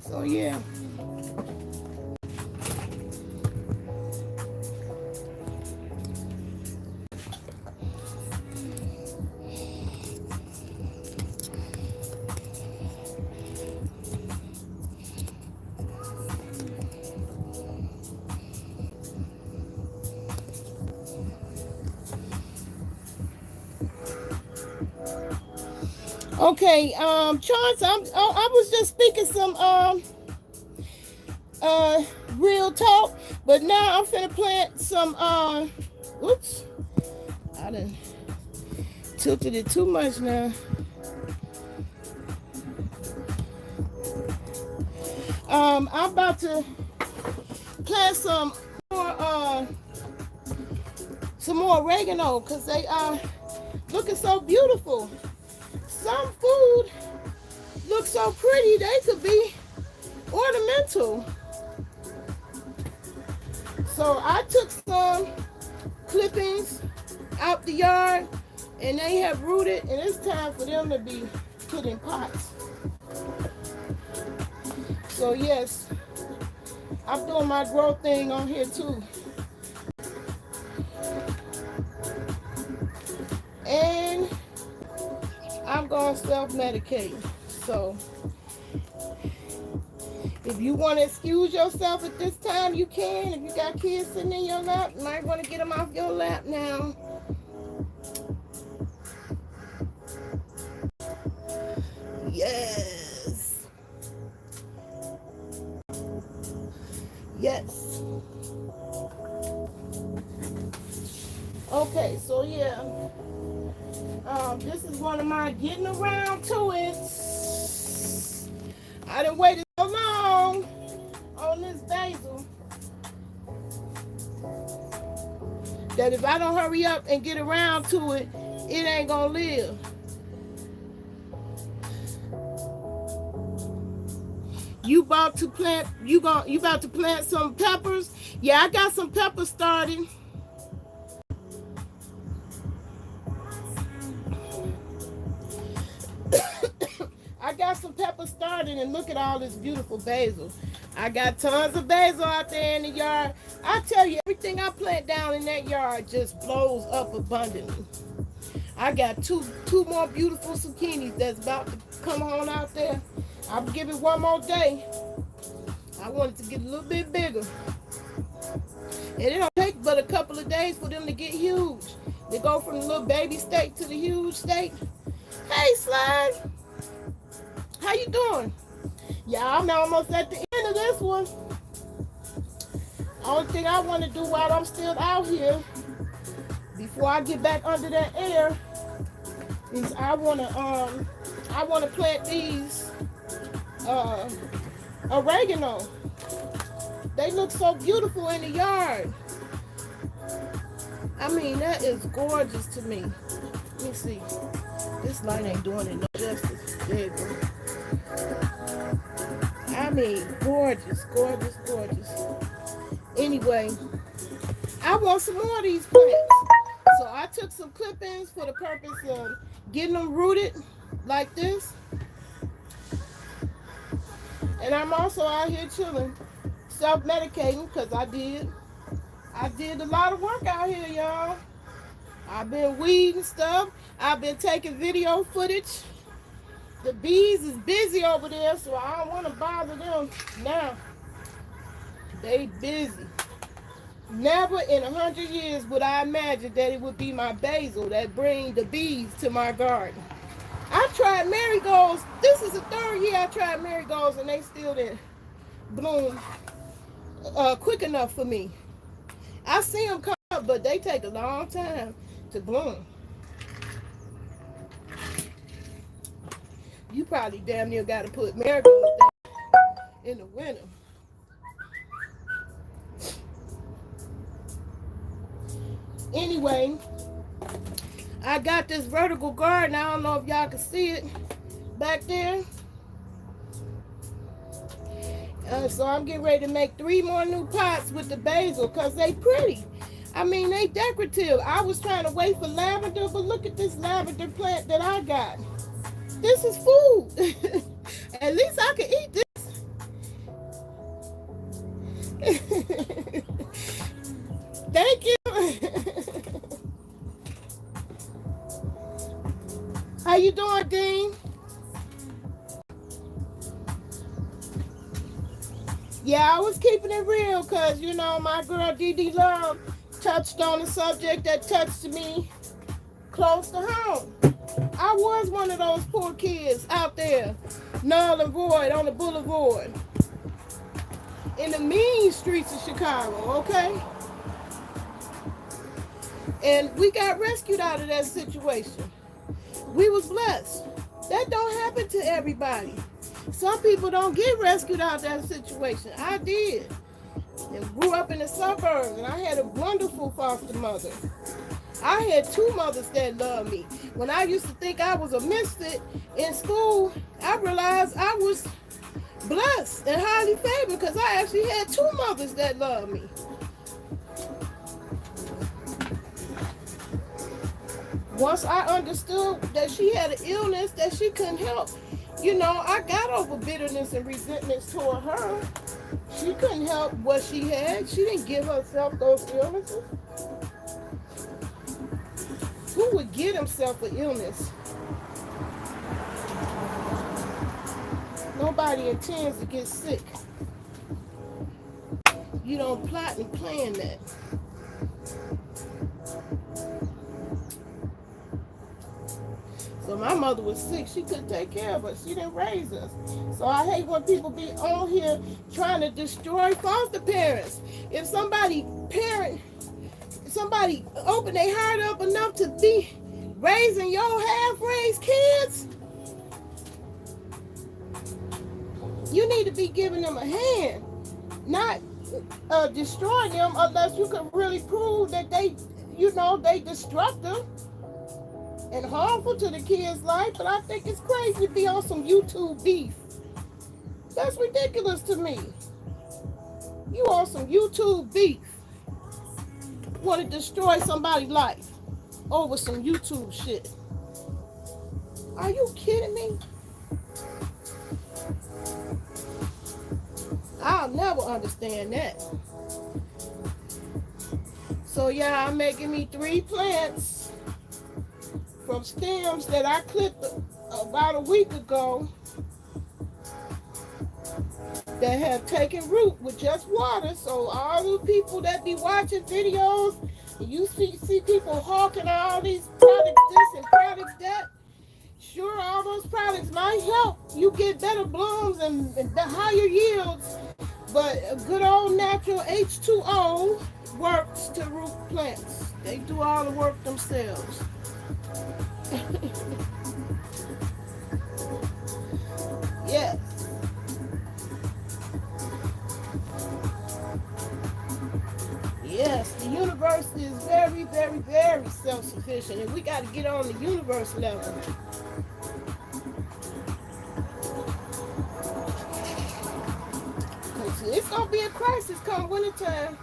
So yeah. Okay, Charles, I was just speaking some real talk, but now I'm finna plant some oops, I done tilted it too much now. I'm about to plant some more oregano because they are looking so beautiful. Some food looks so pretty, they could be ornamental. So I took some clippings out the yard and they have rooted, and it's time for them to be put in pots. So yes, I'm doing my growth thing on here too. And I'm gonna self-medicate. So If you want to excuse yourself at this time, you can. If you got kids sitting in your lap, you might want to get them off your lap now. Yes. Yes. Okay, so yeah. This is one of my getting around to it. I done waited so long on this basil that if I don't hurry up and get around to it, it ain't gonna live. You about to plant some peppers? Yeah, I got some peppers started. I got some peppers started, and look at all this beautiful basil. I got tons of basil out there in the yard. I tell you, everything I plant down in that yard just blows up abundantly. I got two more beautiful zucchinis that's about to come on out there. I'll give it one more day. I want it to get a little bit bigger. And it don't take but a couple of days for them to get huge. They go from the little baby steak to the huge steak. Hey, Slide. How you doing? Yeah, I'm almost at the end of this one. Only thing I want to do while I'm still out here, before I get back under that air, is I want to plant these oregano. They look so beautiful in the yard. I mean, that is gorgeous to me. Let me see. This light ain't doing it no justice. There you go. I mean, gorgeous, gorgeous, gorgeous. Anyway, I want some more of these plants. So I took some clippings for the purpose of getting them rooted like this. And I'm also out here chilling, self-medicating, because I did a lot of work out here, y'all. I've been weeding stuff. I've been taking video footage. The bees is busy over there, so I don't want to bother them now. They busy. Never in 100 years would I imagine that it would be my basil that bring the bees to my garden. I tried marigolds. This is the third year I tried marigolds, and they still didn't bloom quick enough for me. I see them come up, but they take a long time to bloom. You probably damn near got to put marigolds down in the winter. Anyway, I got this vertical garden. I don't know if y'all can see it back there. So I'm getting ready to make 3 more new pots with the basil because they pretty. I mean, they decorative. I was trying to wait for lavender, but look at this lavender plant that I got. This is food. At least I can eat this. Thank you. How you doing, Dean? Yeah, I was keeping it real because, you know, my girl DD Love touched on a subject that touched me close to home. I was one of those poor kids out there, null and void on the boulevard, in the mean streets of Chicago, okay? And we got rescued out of that situation. We was blessed. That don't happen to everybody. Some people don't get rescued out of that situation. I did. And grew up in the suburbs, and I had a wonderful foster mother. I had 2 mothers that loved me. When I used to think I was a misfit in school, I realized I was blessed and highly favored because I actually had 2 mothers that loved me. Once I understood that she had an illness that she couldn't help, you know, I got over bitterness and resentments toward her. She couldn't help what she had. She didn't give herself those illnesses. Who would give himself an illness? Nobody intends to get sick. You don't plot and plan that. So my mother was sick. She couldn't take care of us. She didn't raise us. So I hate when people be on here trying to destroy foster parents. If somebody open their heart up enough to be raising your half-raised kids, you need to be giving them a hand, not destroying them unless you can really prove that they destructive and harmful to the kid's life. But I think it's crazy to be on some YouTube beef. That's ridiculous to me. You on some YouTube beef. Want to destroy somebody's life over some YouTube shit. Are you kidding me? I'll never understand that. So yeah, I'm making me 3 plants from stems that I clipped about a week ago that have taken root with just water. So all the people that be watching videos, you see people hawking all these products this and products that, sure, all those products might help you get better blooms and the higher yields, but a good old natural H2O works to root plants. They do all the work themselves. Yes. Yes, the universe is very, very, very self-sufficient, and we got to get on the universe level. It's gonna be a crisis come wintertime.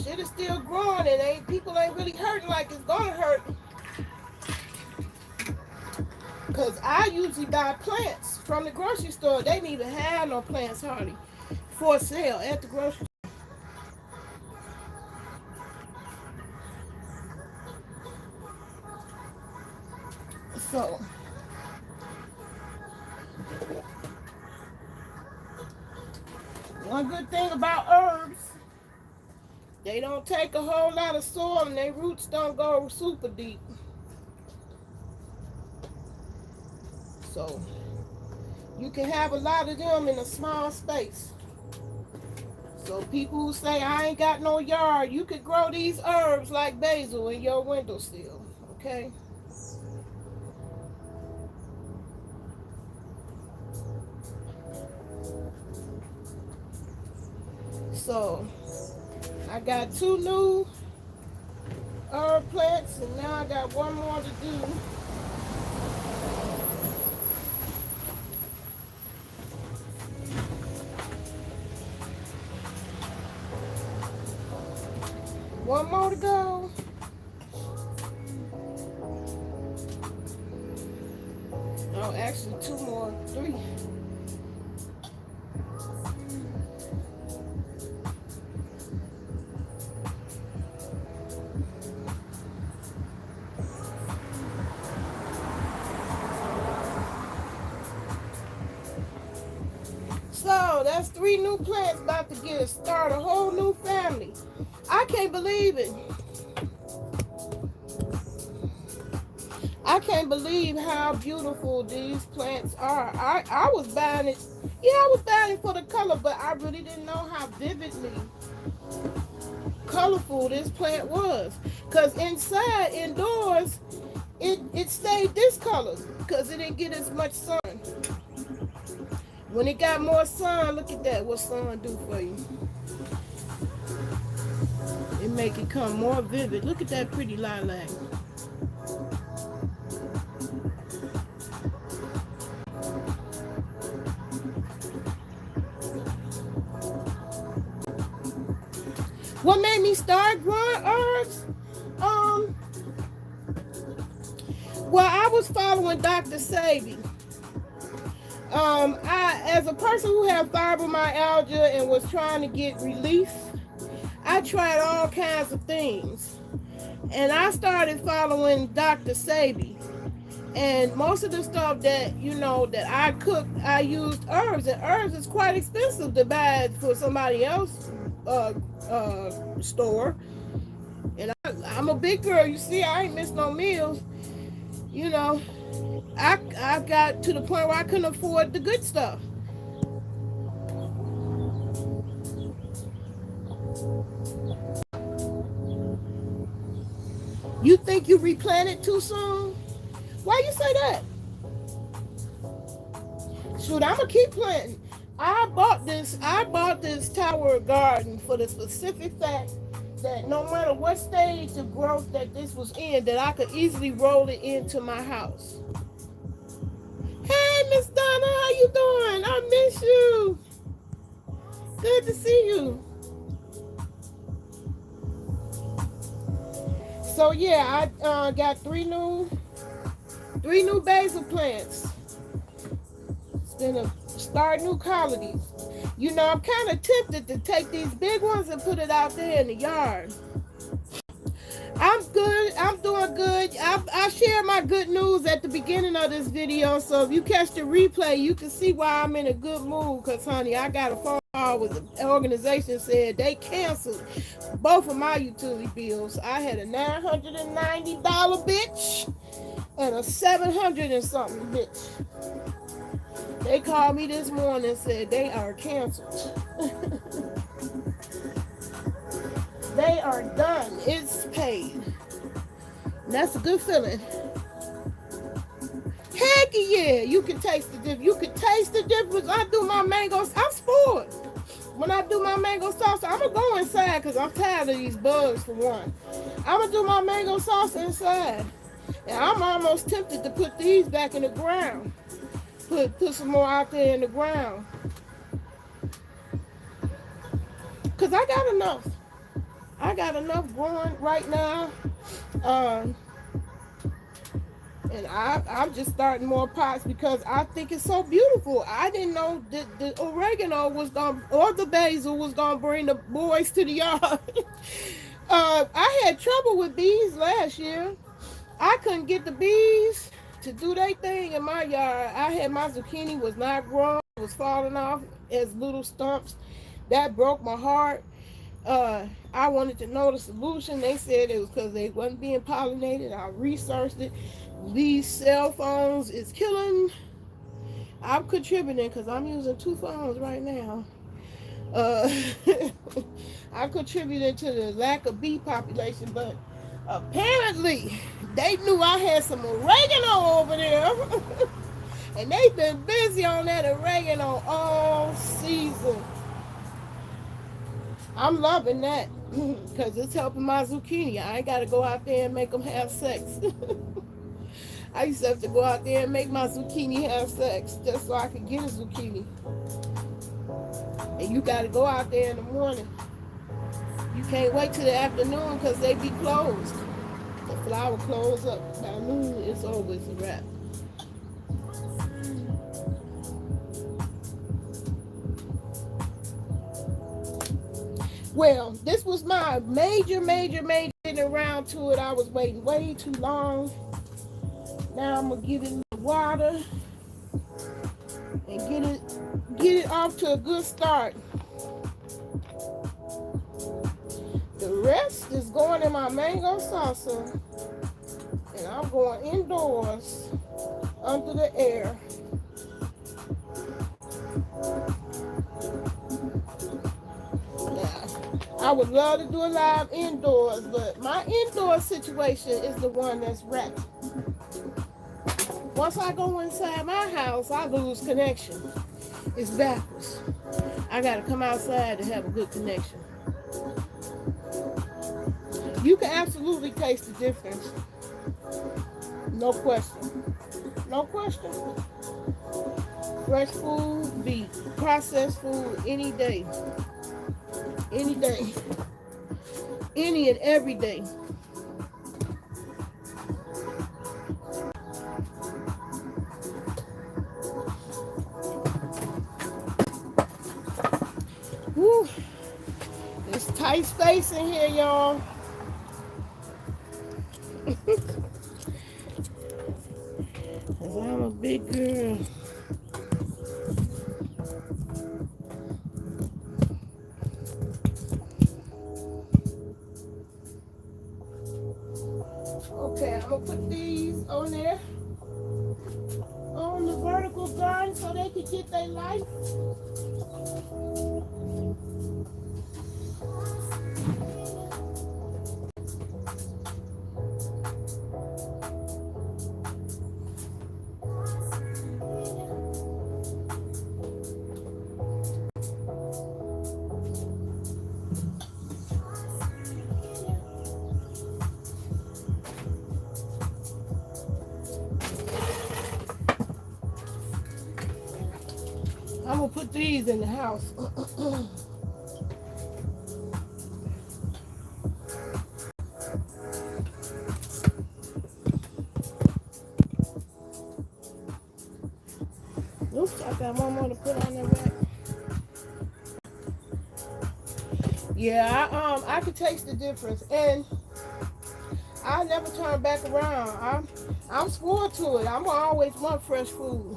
Shit is still growing, and people ain't really hurting like it's gonna hurt. Cause I usually buy plants from the grocery store. They didn't even have no plants hardly for sale at the grocery store. So one good thing about herbs, they don't take a whole lot of soil and their roots don't go super deep. So you can have a lot of them in a small space. So people who say, I ain't got no yard, you could grow these herbs like basil in your windowsill, okay? So I got 2 new herb plants, and now I got 1 more to do. One more to go. Oh, actually 2 more, 3. So that's 3 new plants about to start a whole new family. I can't believe it. I can't believe how beautiful these plants are. I was buying it. Yeah, I was buying it for the color, but I really didn't know how vividly colorful this plant was. Because indoors, it stayed this color because it didn't get as much sun. When it got more sun, look at that, what sun do for you. It make it come more vivid. Look at that pretty lilac. What made me start growing herbs? Well, I was following Dr. Sebi. As a person who had fibromyalgia and was trying to get relief, I tried all kinds of things. And I started following Dr. Sebi. And most of the stuff that, you know, that I cooked, I used herbs, and herbs is quite expensive to buy for somebody else store. And I'm a big girl, you see, I ain't missed no meals. You know, I got to the point where I couldn't afford the good stuff. You think you replanted too soon? Why you say that? Shoot, I'm gonna keep planting. I bought this tower garden for the specific fact that no matter what stage of growth that this was in, that I could easily roll it into my house. Hey, Miss Donna, how you doing? I miss you. Good to see you. So yeah, I got three new basil plants. It's gonna start new colonies. You know, I'm kind of tempted to take these big ones and put it out there in the yard. I'm good. I'm doing good. I share my good news at the beginning of this video, so if you catch the replay, you can see why I'm in a good mood. Cause honey, I got a phone call with the organization said they canceled both of my utility bills. I had a $990 bitch and a $700 and something bitch. They called me this morning and said they are canceled. They are done. It's paid. And that's a good feeling. Heck yeah, you can taste the difference. You can taste the difference. I do my mangoes. I'm spoiled. When I do my mango salsa, I'm going to go inside because I'm tired of these bugs for one. I'm going to do my mango salsa inside. And I'm almost tempted to put these back in the ground. Put some more out there in the ground. Because I got enough. I got enough growing right now. And I'm just starting more pots because I think it's so beautiful. I didn't know that the oregano was going to, or the basil was going to bring the boys to the yard. I had trouble with bees last year. I couldn't get the bees to do their thing in my yard. I had my zucchini was not growing. It was falling off as little stumps. That broke my heart. I wanted to know the solution. They said it was because they wasn't being pollinated. I researched it. These cell phones is killing. I'm contributing because I'm using 2 phones right now. I contributed to the lack of bee population, but apparently they knew I had some oregano over there. And they've been busy on that oregano all season. I'm loving that because it's helping my zucchini. I ain't got to go out there and make them have sex. I used to have to go out there and make my zucchini have sex just so I could get a zucchini. And you got to go out there in the morning. You can't wait till the afternoon because they be closed. The flower close up. By noon, it's always a wrap. Well, this was my major getting around to it. I was waiting way too long. Now I'm gonna give it the water and get it off to a good start. The rest is going in my mango salsa, and I'm going indoors under the air. I would love to do a live indoors, but my indoor situation is the one that's wrecked. Once I go inside my house, I lose connection. It's backwards. I gotta come outside to have a good connection. You can absolutely taste the difference. No question. No question. Fresh food beat processed food any day. Any day. Any and every day. Woo. It's tight space in here, y'all. I'm a big girl. Okay, I'm gonna put these on there on the vertical garden so they can get their life. I'm gonna put these in the house. Oops, I got one more to put on the rack. Yeah, I can taste the difference, and I never turn back around. I'm spoiled to it. I'm always want fresh food.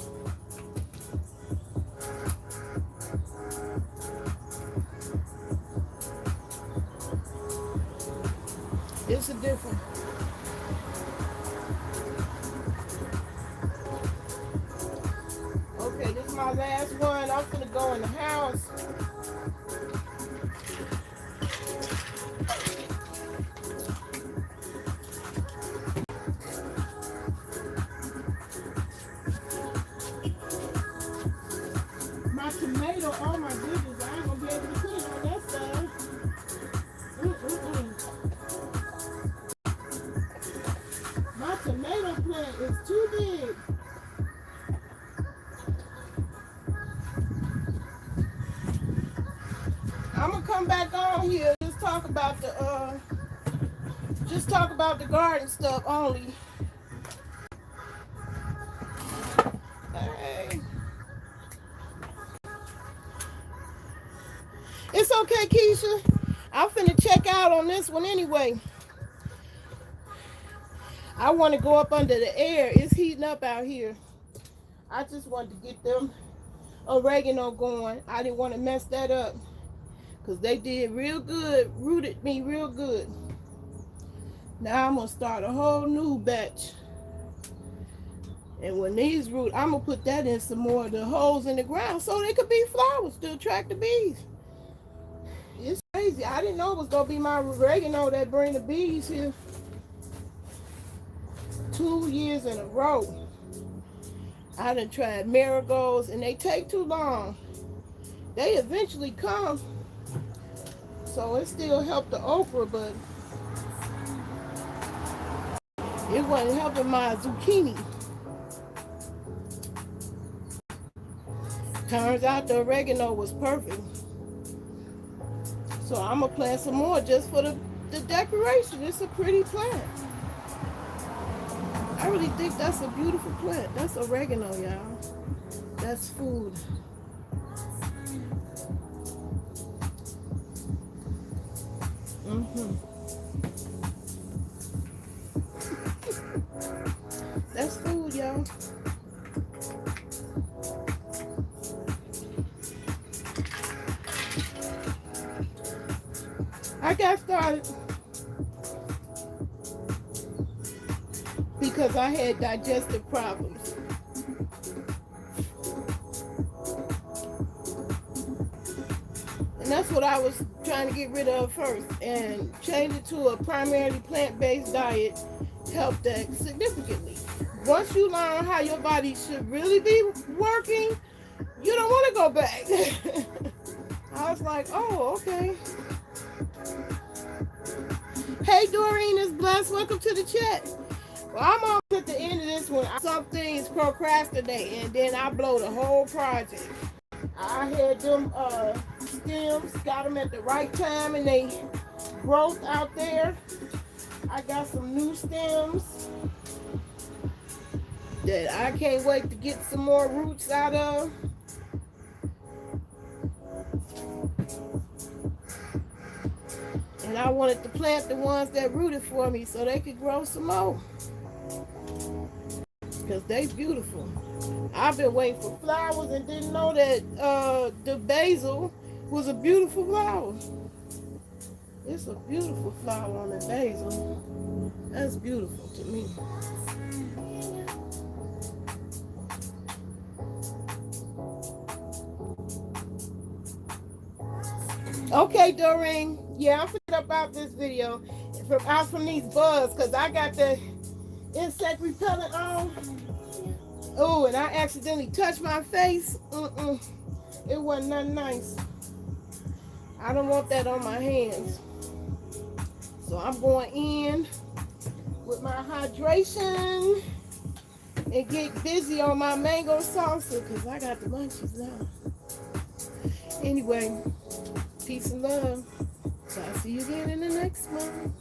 It's a difference. Okay, this is my last one. I'm gonna go in the house. My tomato, oh my goodness, I ain't gonna be able to put it on that side. My tomato plant is too big. I'm gonna come back on here, just talk about the garden stuff only. Hey. It's okay, Keisha. I'm finna check out on this one anyway. I want to go up under the air. It's heating up out here. I just wanted to get them oregano going. I didn't want to mess that up because they did real good, rooted me real good. Now I'm going to start a whole new batch. And when these root, I'm going to put that in some more of the holes in the ground so they could be flowers to attract the bees. It's crazy. I didn't know it was going to be my oregano that bring the bees here. 2 years in a row. I done tried marigolds and they take too long. They eventually come. So it still helped the okra, but it wasn't helping my zucchini. Turns out the oregano was perfect. So I'm going to plant some more just for the decoration. It's a pretty plant. I really think that's a beautiful plant. That's oregano, y'all. That's food. That's food, y'all. I got started because I had digestive problems. And that's what I was trying to get rid of first, and change it to a primarily plant-based diet helped that significantly. Once you learn how your body should really be working, you don't want to go back. I was like, oh, okay. Hey, Doreen is blessed. Welcome to the chat. Well, I'm almost at the end of this one. Some things procrastinate, and then I blow the whole project. I had them stems, got them at the right time, and they growth out there. I got some new stems that I can't wait to get some more roots out of. And I wanted to plant the ones that rooted for me so they could grow some more. because they beautiful. I've been waiting for flowers and didn't know that the basil was a beautiful flower. It's a beautiful flower on the basil. That's beautiful to me. Okay, Doreen. Yeah, I'm forget about this video from these bugs because I got the insect repellent on. Oh, and I accidentally touched my face. It wasn't nothing nice. I don't want that on my hands. So I'm going in with my hydration and get busy on my mango salsa because I got the munchies now. Anyway, peace and love. So I'll see you again in the next one.